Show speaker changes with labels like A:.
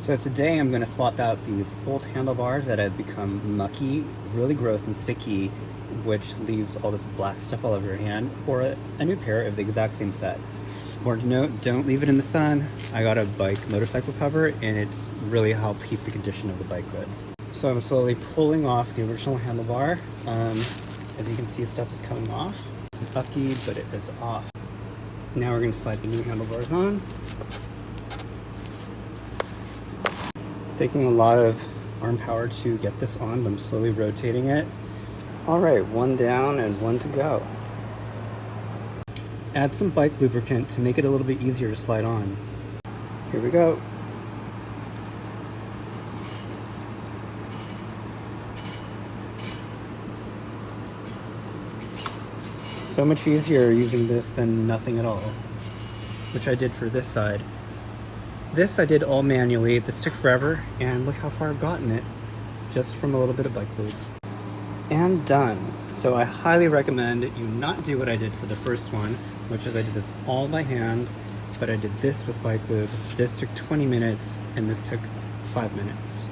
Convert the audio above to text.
A: So today I'm going to swap out these old handlebars that have become mucky, really gross and sticky, which leaves all this black stuff all over your hand, for a new pair of the exact same set. Important to note, don't leave it in the sun. I got a bike motorcycle cover and it's really helped keep the condition of the bike good. So I'm slowly pulling off the original handlebar. As you can see, stuff is coming off. It's mucky, but it is off. Now we're going to slide the new handlebars on. It's taking a lot of arm power to get this on, but I'm slowly rotating it. All right, one down and one to go. Add some bike lubricant to make it a little bit easier to slide on. Here we go. So much easier using this than nothing at all, which I did for this side. This I did all manually. This took forever, and look how far I've gotten it just from a little bit of bike lube. And done. So I highly recommend you not do what I did for the first one, which is I did this all by hand, but I did this with bike lube. This took 20 minutes and this took 5 minutes.